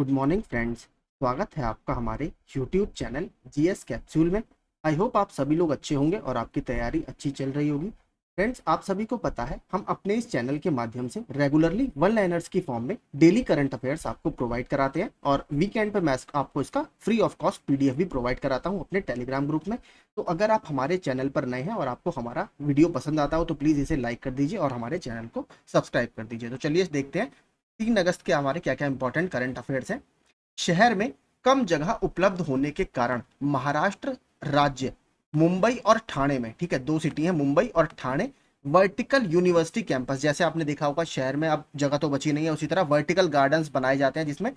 Good morning friends. स्वागत है आपका हमारे यूट्यूब चैनल जीएस कैप्सूल में। आई होप आप सभी लोग अच्छे होंगे और आपकी तैयारी अच्छी चल रही होगी। फ्रेंड्स, आप सभी को पता है हम अपने इस चैनल के माध्यम से रेगुलरली वन लाइनर्स की फॉर्म में डेली करंट अफेयर्स आपको प्रोवाइड कराते हैं और वीकेंड पे मैं आपको इसका फ्री ऑफ कॉस्ट पीडीएफ भी प्रोवाइड कराता हूँ अपने टेलीग्राम ग्रुप में। तो अगर आप हमारे चैनल पर नए हैं और आपको हमारा वीडियो पसंद आता हो तो प्लीज़ इसे लाइक कर दीजिए और हमारे चैनल को सब्सक्राइब कर दीजिए। तो चलिए देखते हैं 3 अगस्त के हमारे क्या क्या इंपॉर्टेंट करंट अफेयर्स हैं। शहर में कम जगह उपलब्ध होने के कारण महाराष्ट्र राज्य मुंबई और ठाणे में, ठीक है, दो सिटी है मुंबई और ठाणे, वर्टिकल यूनिवर्सिटी कैंपस, जैसे आपने देखा होगा शहर में अब जगह तो बची नहीं है, उसी तरह वर्टिकल गार्डन्स बनाए जाते हैं जिसमें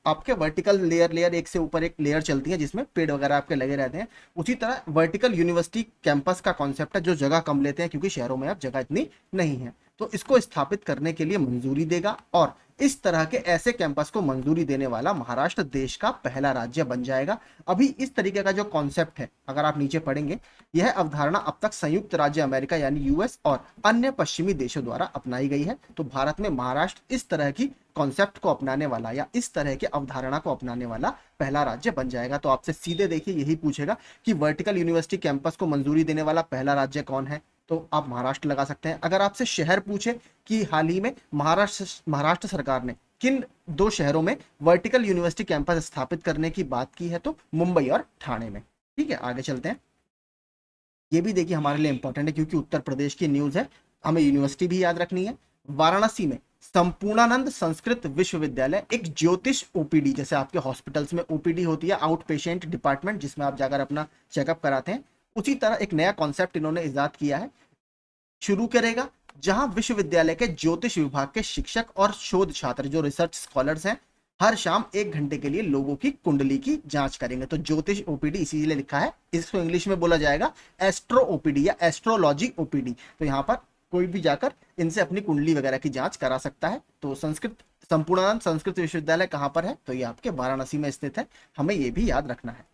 आपके वर्टिकल लेयर लेयर एक से ऊपर एक लेयर चलती है जिसमें पेड़ वगैरह आपके लगे रहते हैं। उसी तरह वर्टिकल यूनिवर्सिटी कैंपस का कॉन्सेप्ट है जो जगह कम लेते हैं क्योंकि शहरों में अब जगह इतनी नहीं है, तो इसको स्थापित करने के लिए मंजूरी देगा और इस तरह के ऐसे कैंपस को मंजूरी देने वाला महाराष्ट्र देश का पहला राज्य बन जाएगा। अभी इस तरीके का जो कॉन्सेप्ट है, अगर आप नीचे पढ़ेंगे, यह अवधारणा अब तक संयुक्त राज्य अमेरिका यानी यूएस और अन्य पश्चिमी देशों द्वारा अपनाई गई है। तो भारत में महाराष्ट्र इस तरह की कॉन्सेप्ट को अपनाने वाला या इस तरह के अवधारणा को अपनाने वाला पहला राज्य बन जाएगा। तो आपसे सीधे देखिए यही पूछेगा कि वर्टिकल यूनिवर्सिटी कैंपस को मंजूरी देने वाला पहला राज्य कौन है, तो आप महाराष्ट्र लगा सकते हैं। अगर आपसे शहर पूछे कि हाल ही में महाराष्ट्र सरकार ने किन दो शहरों में वर्टिकल यूनिवर्सिटी कैंपस स्थापित करने की बात की है, तो मुंबई और ठाणे में। ठीक है, आगे चलते हैं। ये भी देखिए हमारे लिए इंपॉर्टेंट है क्योंकि उत्तर प्रदेश की न्यूज है, हमें यूनिवर्सिटी भी याद रखनी है। वाराणसी में संपूर्णानंद संस्कृत विश्वविद्यालय एक ज्योतिष ओपीडी, जैसे आपके हॉस्पिटल्स में ओपीडी होती है, आउट पेशेंट डिपार्टमेंट, जिसमें आप जाकर अपना चेकअप कराते हैं, उसी तरह एक नया कॉन्सेप्ट इन्होंने इजाद किया है, शुरू करेगा, जहां विश्वविद्यालय के ज्योतिष विभाग के शिक्षक और शोध छात्र जो रिसर्च स्कॉलर्स हैं हर शाम 1 घंटे के लिए लोगों की कुंडली की जांच करेंगे। तो ज्योतिष ओपीडी इसीलिए लिखा है, इसको इंग्लिश में बोला जाएगा एस्ट्रो ओपीडी या एस्ट्रोलॉजी ओपीडी। तो यहाँ पर कोई भी जाकर इनसे अपनी कुंडली वगैरह की जांच करा सकता है। तो संपूर्णानंद संस्कृत विश्वविद्यालय कहाँ पर है, तो ये आपके वाराणसी में स्थित है, हमें ये भी याद रखना है।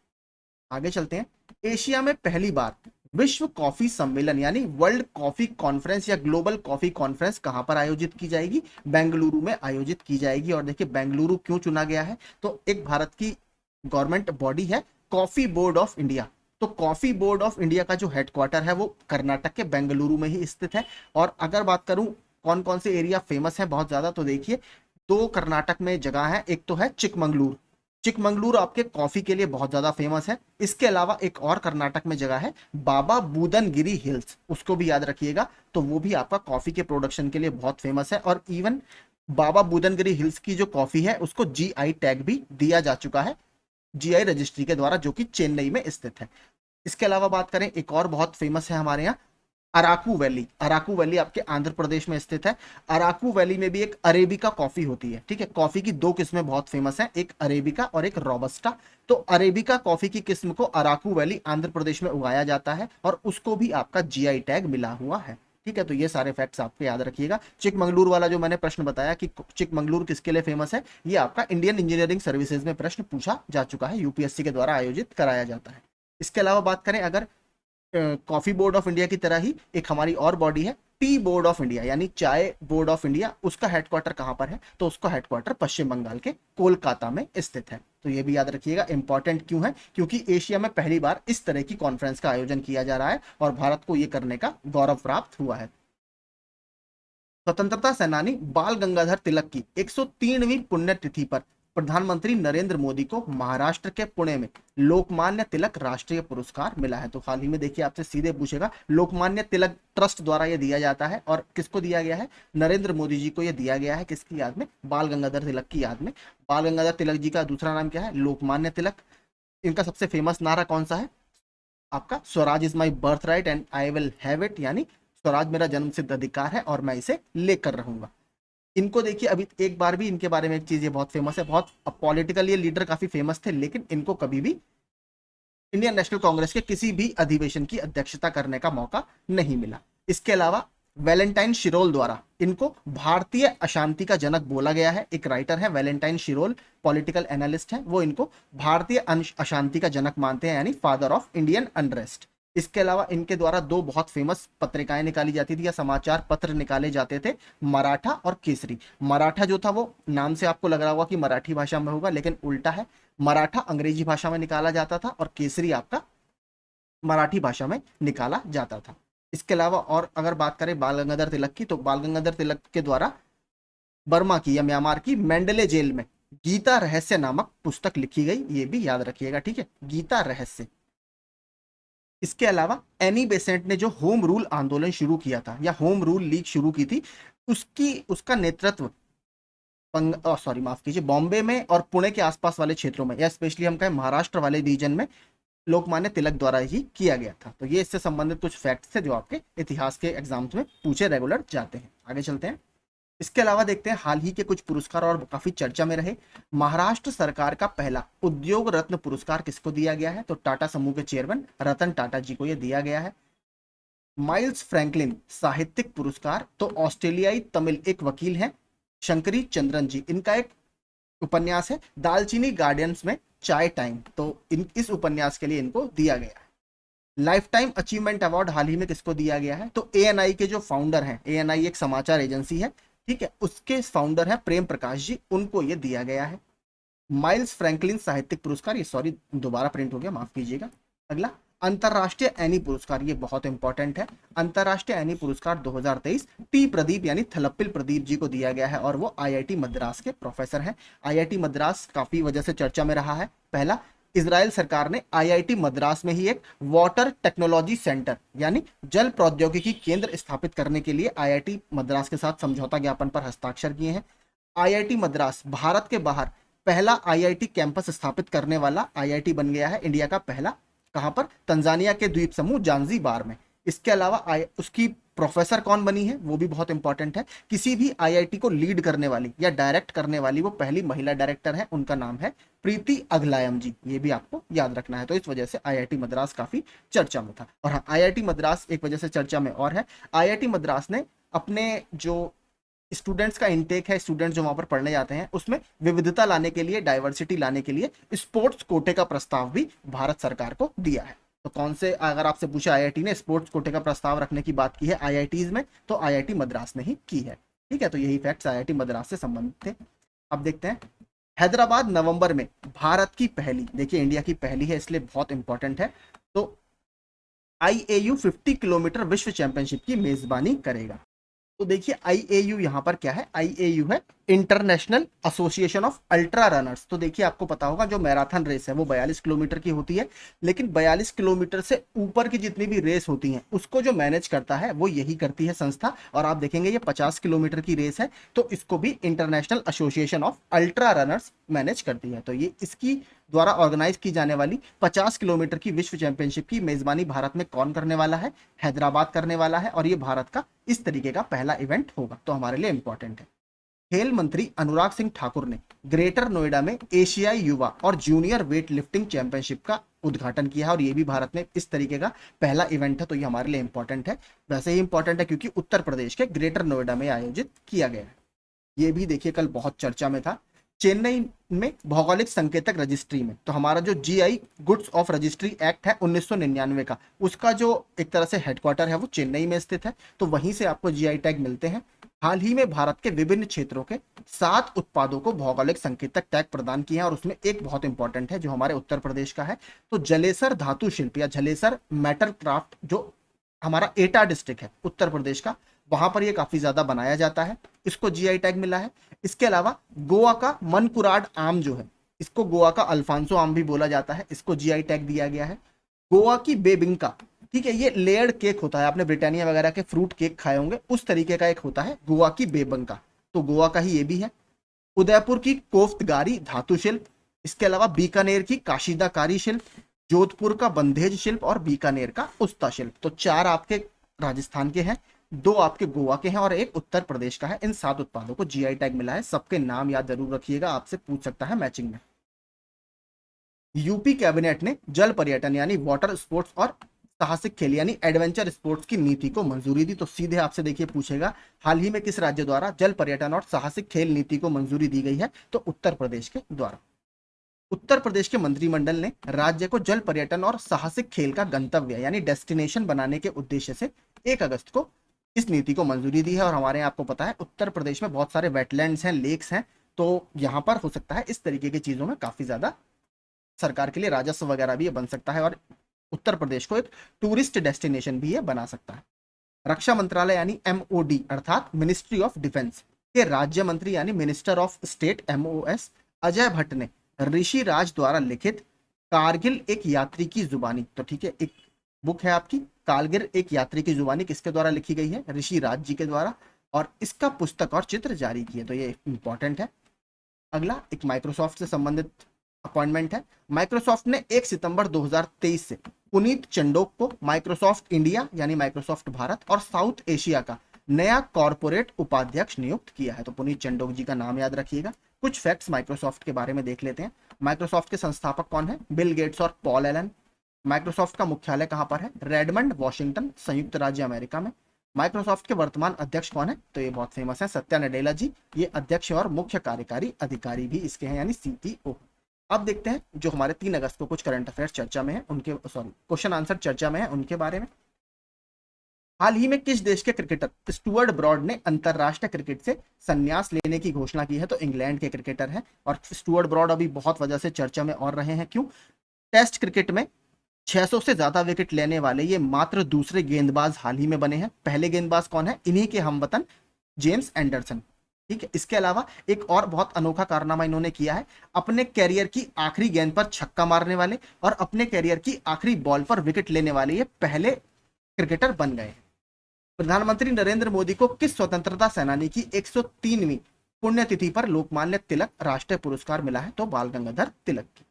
आगे चलते हैं। एशिया में पहली बार विश्व कॉफी सम्मेलन यानी वर्ल्ड कॉफी कॉन्फ्रेंस या ग्लोबल कॉफी कॉन्फ्रेंस कहां पर आयोजित की जाएगी, बेंगलुरु में आयोजित की जाएगी। और देखिए बेंगलुरु क्यों चुना गया है, तो एक भारत की गवर्नमेंट बॉडी है कॉफी बोर्ड ऑफ इंडिया। तो कॉफी बोर्ड ऑफ इंडिया का जो हेडक्वार्टर है वो कर्नाटक के बेंगलुरु में ही स्थित है। और अगर बात करूं कौन कौन से एरिया फेमस है बहुत ज्यादा, तो देखिए दो कर्नाटक में जगह है, एक तो है चिकमंगलुरु, चिकमंगलुरु आपके कॉफी के लिए बहुत ज्यादा फेमस है। इसके अलावा एक और कर्नाटक में जगह है बाबा बूदनगिरी हिल्स, उसको भी याद रखिएगा, तो वो भी आपका कॉफी के प्रोडक्शन के लिए बहुत फेमस है। और इवन बाबा बूदनगिरी हिल्स की जो कॉफी है उसको जीआई टैग भी दिया जा चुका है, जीआई रजिस्ट्री के द्वारा, जो कि चेन्नई में स्थित है। इसके अलावा बात करें, एक और बहुत फेमस है हमारे यहाँ अराकू वैली। अराकू वैली आपके आंध्र प्रदेश में स्थित है। अराकू वैली में भी एक अरेबिका कॉफी होती है, ठीक है। कॉफी की दो किस्में बहुत फेमस हैं, एक अरेबिका और एक रोबस्टा। तो अरेबिका कॉफी की किस्म को अराकू वैली आंध्र प्रदेश में उगाया जाता है और उसको भी आपका जीआई टैग मिला हुआ है। ठीक है, तो ये सारे फैक्ट्स आपको याद रखिएगा। चिकमंगलुरु वाला जो मैंने प्रश्न बताया कि चिकमंगलुरु किसके लिए फेमस है, ये आपका इंडियन इंजीनियरिंग सर्विसेज में प्रश्न पूछा जा चुका है, यूपीएससी के द्वारा आयोजित कराया जाता है। इसके अलावा बात करें, अगर कॉफी बोर्ड ऑफ इंडिया की तरह ही एक हमारी और बॉडी है टी बोर्ड ऑफ इंडिया यानी चाय बोर्ड ऑफ इंडिया, उसका हेडक्वार्टर कहां पर है, तो उसका हेडक्वार्टर पश्चिम बंगाल के कोलकाता में स्थित है। तो ये भी याद रखिएगा, इंपॉर्टेंट क्यों है, क्योंकि एशिया में पहली बार इस तरह की कॉन्फ्रेंस का आयोजन किया जा रहा है और भारत को यह करने का गौरव प्राप्त हुआ है। स्वतंत्रता सेनानी बाल गंगाधर तिलक की 103वीं पुण्यतिथि पर प्रधानमंत्री नरेंद्र मोदी को महाराष्ट्र के पुणे में लोकमान्य तिलक राष्ट्रीय पुरस्कार मिला है। तो हाल ही में देखिए आपसे सीधे पूछेगा, लोकमान्य तिलक ट्रस्ट द्वारा यह दिया जाता है और किसको दिया गया है, नरेंद्र मोदी जी को यह दिया गया है, किसकी याद में, बाल गंगाधर तिलक की याद में। बाल गंगाधर तिलक जी का दूसरा नाम क्या है, लोकमान्य तिलक। इनका सबसे फेमस नारा कौन सा है, आपका Swaraj is my birth right and I will have it, यानी स्वराज मेरा जन्म सिद्ध अधिकार है और मैं इसे लेकर रहूंगा। इनको देखिए, अभी एक बार भी इनके बारे में एक चीज ये बहुत फेमस है, बहुत पॉलिटिकल ये लीडर काफी फेमस थे, लेकिन इनको कभी भी इंडियन नेशनल कांग्रेस के किसी भी अधिवेशन की अध्यक्षता करने का मौका नहीं मिला। इसके अलावा वैलेंटाइन शिरोल द्वारा इनको भारतीय अशांति का जनक बोला गया है। एक राइटर है वैलेंटाइन शिरोल, पॉलिटिकल एनालिस्ट है, वो इनको भारतीय अशांति का जनक मानते हैं, यानी फादर ऑफ इंडियन अनरेस्ट। इसके अलावा इनके द्वारा दो बहुत फेमस पत्रिकाएं निकाली जाती थी या समाचार पत्र निकाले जाते थे, मराठा और केसरी। मराठा जो था वो नाम से आपको लग रहा होगा कि मराठी भाषा में होगा, लेकिन उल्टा है। मराठा अंग्रेजी भाषा में निकाला जाता था और केसरी आपका मराठी भाषा में निकाला जाता था। इसके अलावा और अगर बात करें बाल गंगाधर तिलक की, तो बाल गंगाधर तिलक के द्वारा बर्मा की या म्यांमार की मेंडले जेल में गीता रहस्य नामक पुस्तक लिखी गई, ये भी याद रखिएगा, ठीक है, गीता रहस्य। इसके अलावा एनी बेसेंट ने जो होम रूल आंदोलन शुरू किया था या होम रूल लीग शुरू की थी, उसका नेतृत्व सॉरी माफ कीजिए, बॉम्बे में और पुणे के आसपास वाले क्षेत्रों में या स्पेशली हम कहें महाराष्ट्र वाले रीजन में लोकमान्य तिलक द्वारा ही किया गया था। तो ये इससे संबंधित कुछ फैक्ट्स थे जो आपके इतिहास के एग्जाम्स में पूछे रेगुलर जाते हैं। आगे चलते हैं। इसके अलावा देखते हैं हाल ही के कुछ पुरस्कार और काफी चर्चा में रहे। महाराष्ट्र सरकार का पहला उद्योग रत्न पुरस्कार किसको दिया गया है? तो टाटा समूह के चेयरमैन रतन टाटा जी को यह दिया गया है। माइल्स फ्रैंकलिन साहित्यिक पुरस्कार, तो ऑस्ट्रेलियाई तमिल एक वकील हैं शंकरी चंद्रन जी, इनका एक उपन्यास है दालचीनी गार्डियंस में चाय टाइम, तो इस उपन्यास के लिए इनको दिया गया है। लाइफ टाइम अचीवमेंट अवार्ड हाल ही में किसको दिया गया है? तो एएनआई के जो फाउंडर हैं, एएनआई एक समाचार एजेंसी है, ठीक है, उसके फाउंडर हैं प्रेम प्रकाश जी, उनको ये दिया गया है। माइल्स फ्रैंकलिन साहित्यिक पुरस्कार, ये सॉरी दोबारा प्रिंट हो गया, माफ कीजिएगा। अगला अंतरराष्ट्रीय एनी पुरस्कार, ये बहुत इंपॉर्टेंट है। अंतरराष्ट्रीय एनी पुरस्कार 2023 टी प्रदीप यानी थलप्पिल प्रदीप जी को दिया गया है और वो आईआईटी मद्रास के प्रोफेसर हैं। आईआईटी मद्रास काफी वजह से चर्चा में रहा है। पहला, इजराइल सरकार ने आईआईटी मद्रास में ही एक वाटर टेक्नोलॉजी सेंटर यानी जल प्रौद्योगिकी केंद्र स्थापित करने के लिए आईआईटी मद्रास के साथ समझौता ज्ञापन पर हस्ताक्षर किए हैं। आईआईटी मद्रास भारत के बाहर पहला आईआईटी कैंपस स्थापित करने वाला आईआईटी बन गया है, इंडिया का पहला। कहां पर? तंजानिया के द्वीप समूह जांजीबार में। इसके अलावा उसकी प्रोफेसर कौन बनी है वो भी बहुत इंपॉर्टेंट है। किसी भी आईआईटी को लीड करने वाली या डायरेक्ट करने वाली वो पहली महिला डायरेक्टर है, उनका नाम है प्रीति अगलायम जी, ये भी आपको याद रखना है। तो इस वजह से आईआईटी मद्रास काफी चर्चा में था। और हाँ, आईआईटी मद्रास एक वजह से चर्चा में और है, आईआईटी मद्रास ने अपने जो स्टूडेंट्स का इनटेक है, स्टूडेंट्स जो वहां पर पढ़ने जाते हैं, उसमें विविधता लाने के लिए, डाइवर्सिटी लाने के लिए स्पोर्ट्स कोटे का प्रस्ताव भी भारत सरकार को दिया है। तो कौन से, अगर आपसे पूछा आईआईटी ने स्पोर्ट्स कोटे का प्रस्ताव रखने की बात की है आईआईटीज में, तो आईआईटी मद्रास ने ही की है। ठीक है, तो यही फैक्ट्स आईआईटी मद्रास से संबंधित थे। अब देखते हैं हैदराबाद नवंबर में भारत की पहली, देखिए इंडिया की पहली है इसलिए बहुत इंपॉर्टेंट है, तो आईएयू 50 किलोमीटर विश्व चैंपियनशिप की मेजबानी करेगा। तो देखिए आईएयू यहां पर क्या है? आईएयू है international association of ultra runners. तो देखिए आपको पता होगा जो मैराथन रेस है वो 42 किलोमीटर की होती है, लेकिन 42 किलोमीटर से ऊपर की जितनी भी रेस होती हैं उसको जो मैनेज करता है वो यही करती है संस्था। और आप देखेंगे ये 50 किलोमीटर की रेस है, तो इसको भी international association of ultra runners manage करती है। तो ये इसकी द्वारा ऑर्गेनाइज की जाने वाली 50 किलोमीटर की विश्व चैंपियनशिप की मेजबानी भारत में कौन करने वाला है? हैदराबाद करने वाला है, और ये भारत का इस तरीके का पहला इवेंट होगा, तो हमारे लिए इंपॉर्टेंट है। खेल मंत्री अनुराग सिंह ठाकुर ने ग्रेटर नोएडा में एशियाई युवा और जूनियर वेट लिफ्टिंग चैंपियनशिप का उद्घाटन किया है, और ये भी भारत में इस तरीके का पहला इवेंट है, तो ये हमारे लिए इंपॉर्टेंट है। वैसे ही इंपॉर्टेंट है क्योंकि उत्तर प्रदेश के ग्रेटर नोएडा में आयोजित किया गया है। ये भी देखिए कल बहुत चर्चा में था। चेन्नई में भौगोलिक संकेतक रजिस्ट्री में, तो हमारा जो GI goods of registry act है 1999 का, उसका जो एक तरह से हेडक्वार्टर है वो चेन्नई में स्थित है, तो वहीं से आपको जीआई टैग मिलते हैं। हाल ही में भारत के विभिन्न क्षेत्रों के 7 उत्पादों को भौगोलिक संकेतक टैग प्रदान किए हैं, और उसमें एक बहुत इंपॉर्टेंट है जो हमारे उत्तर प्रदेश का है। तो जलेसर धातु शिल्प या जलेसर मेटल क्राफ्ट जो हमारा एटा डिस्ट्रिक्ट है उत्तर प्रदेश का, वहां पर ये काफी ज्यादा बनाया जाता है, इसको जीआई टैग मिला है। इसके अलावा गोवा का मनकुराड आम जो है, इसको गोवा का अल्फांसो आम भी बोला जाता है, इसको जीआई टैग दिया गया है। गोवा की बेबिंका, ठीक है, ये लेयर्ड केक होता है, आपने ब्रिटानिया वगैरह के फ्रूट केक खाए होंगे, उस तरीके का एक होता है गोवा की बेबिंका, तो गोवा का ही ये भी है। उदयपुर की कोफ्तगारी धातु शिल्प, इसके अलावा बीकानेर की काशीदाकारी शिल्प, जोधपुर का बंधेज शिल्प और बीकानेर का उस्ता शिल्प। तो 4 आपके राजस्थान के हैं, 2 आपके गोवा के हैं और एक उत्तर प्रदेश का है। इन 7 उत्पादों को जीआई टैग मिला है। सबके नाम याद जरूर रखिएगा, आपसे पूछ सकता है मैचिंग में। यूपी कैबिनेट ने जल पर्यटन यानी वाटर स्पोर्ट्स और साहसिक खेल यानी एडवेंचर स्पोर्ट्स की नीति को मंजूरी दी। तो सीधे आपसे देखिए पूछेगा हाल ही में किस राज्य द्वारा जल पर्यटन और साहसिक खेल नीति को मंजूरी दी गई है? तो उत्तर प्रदेश के द्वारा। उत्तर प्रदेश के मंत्रिमंडल ने राज्य को जल पर्यटन और साहसिक खेल का गंतव्य यानी डेस्टिनेशन बनाने के उद्देश्य से 1 अगस्त को इस नीति को मंजूरी दी है। और हमारे यहाँ आपको पता है उत्तर प्रदेश में बहुत सारे वेटलैंड्स हैं, लेक्स हैं, तो यहाँ पर हो सकता है इस तरीके की चीजों में काफी ज्यादा सरकार के लिए राजस्व वगैरह भी ये बन सकता है और उत्तर प्रदेश को एक टूरिस्ट डेस्टिनेशन भी ये बना सकता है। रक्षा मंत्रालय यानी MOD अर्थात मिनिस्ट्री ऑफ डिफेंस के राज्य मंत्री यानी minister of state MOS Ajay Bhatt ने ऋषि राज द्वारा लिखित कारगिल एक यात्री की जुबानी, तो ठीक है, एक बुक है आपकी कारगिल एक यात्री की जुबानी, किसके द्वारा लिखी गई है? ऋषि राज जी के द्वारा, और इसका पुस्तक और चित्र जारी किए, तो ये इंपॉर्टेंट है। अगला एक माइक्रोसॉफ्ट से संबंधित अपॉइंटमेंट है। माइक्रोसॉफ्ट ने 1 सितंबर 2023 से पुनीत चंडोक को माइक्रोसॉफ्ट इंडिया यानी माइक्रोसॉफ्ट भारत और साउथ एशिया का नया कॉर्पोरेट उपाध्यक्ष नियुक्त किया है। तो पुनीत चंडोक जी का नाम याद रखिएगा। कुछ फैक्ट्स माइक्रोसॉफ्ट के बारे में देख लेते हैं। माइक्रोसॉफ्ट के संस्थापक कौन है? बिल गेट्स और पॉल एलन। माइक्रोसॉफ्ट का मुख्यालय कहां पर है? रेडमंड, वॉशिंगटन, संयुक्त राज्य अमेरिका में। माइक्रोसॉफ्ट के वर्तमान अध्यक्ष कौन है? तो ये बहुत फेमस है, सत्या नडेला जी। ये अध्यक्ष और मुख्य कार्यकारी अधिकारी भी इसके हैं यानी CTO। अब देखते हैं जो हमारे 3 अगस्त को कुछ करंट अफेयर्स चर्चा में है उनके, क्वेश्चन आंसर चर्चा में है उनके बारे में। हाल ही में किस देश के क्रिकेटर स्टुअर्ट ब्रॉड ने अंतरराष्ट्रीय क्रिकेट से संन्यास लेने की घोषणा की है? तो इंग्लैंड के क्रिकेटर हैं और स्टुअर्ट ब्रॉड अभी बहुत वजह से चर्चा में और रहे हैं। क्यों? टेस्ट क्रिकेट में 600 से ज्यादा विकेट लेने वाले ये मात्र दूसरे गेंदबाज हाल ही में बने हैं। पहले गेंदबाज कौन है? इन्हीं के हमवतन जेम्स एंडरसन। ठीक है, इसके अलावा एक और बहुत अनोखा कारनामा इन्होंने किया है। अपने कैरियर की आखिरी गेंद पर छक्का मारने वाले और अपने कैरियर की आखिरी बॉल पर विकेट लेने वाले ये पहले क्रिकेटर बन गए। प्रधानमंत्री नरेंद्र मोदी को किस स्वतंत्रता सेनानी की 103वीं पुण्यतिथि पर लोकमान्य तिलक राष्ट्रीय पुरस्कार मिला है? तो बाल गंगाधर तिलक की।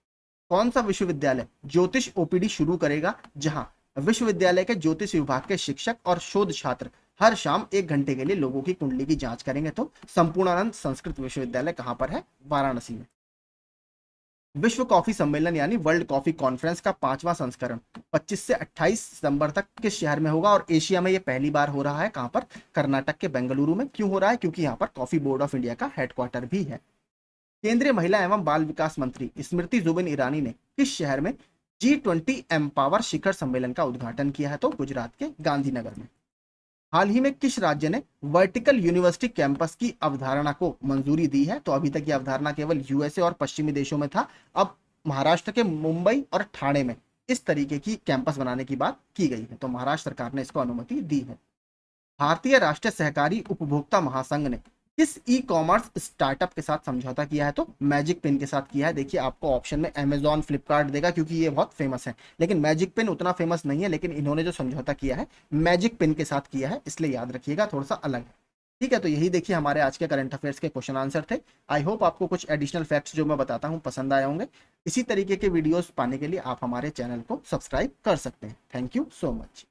कौन सा विश्वविद्यालय ज्योतिष OPD शुरू करेगा, जहां विश्वविद्यालय के ज्योतिष विभाग के शिक्षक और शोध छात्र हर शाम 1 घंटे के लिए लोगों की कुंडली की जांच करेंगे? तो संपूर्णानंद संस्कृत विश्वविद्यालय कहां पर है? वाराणसी में। विश्व कॉफी सम्मेलन यानी वर्ल्ड कॉफी कॉन्फ्रेंस का 5वां संस्करण 25 से 28 सितंबर तक किस शहर में होगा? और एशिया में यह पहली बार हो रहा है। कहां पर? कर्नाटक के बेंगलुरु में। क्यों हो रहा है? क्योंकि यहाँ पर कॉफी बोर्ड ऑफ इंडिया का हेडक्वार्टर भी है। केंद्रीय महिला एवं बाल विकास मंत्री स्मृति जुबिन ईरानी ने किस शहर में G20 एम्पावर शिखर सम्मेलन का उद्घाटन किया है? तो गुजरात के गांधीनगर में। हाल ही में किस राज्य ने वर्टिकल यूनिवर्सिटी कैंपस की अवधारणा को मंजूरी दी है? तो अभी तक यह अवधारणा केवल USA और पश्चिमी देशों में था। अब महाराष्ट्र के मुंबई और ठाणे में इस तरीके की कैंपस बनाने की बात की गई है, तो महाराष्ट्र सरकार ने इसको अनुमति दी है। भारतीय राष्ट्रीय सहकारी उपभोक्ता महासंघ ने किस ई-कॉमर्स स्टार्टअप के साथ समझौता किया है? तो मैजिक पिन के साथ किया है। देखिए आपको ऑप्शन में Amazon, फ्लिपकार्ट देगा क्योंकि ये बहुत फेमस है, लेकिन मैजिक पिन उतना फेमस नहीं है। लेकिन इन्होंने जो समझौता किया है मैजिक पिन के साथ किया है, इसलिए याद रखिएगा, थोड़ा सा अलग है। ठीक है, तो यही देखिए हमारे आज के करंट अफेयर्स के क्वेश्चन आंसर थे। आई होप आपको कुछ एडिशनल फैक्ट्स जो मैं बताता हूँ पसंद आए होंगे। इसी तरीके के वीडियोस पाने के लिए आप हमारे चैनल को सब्सक्राइब कर सकते हैं। Thank you so much.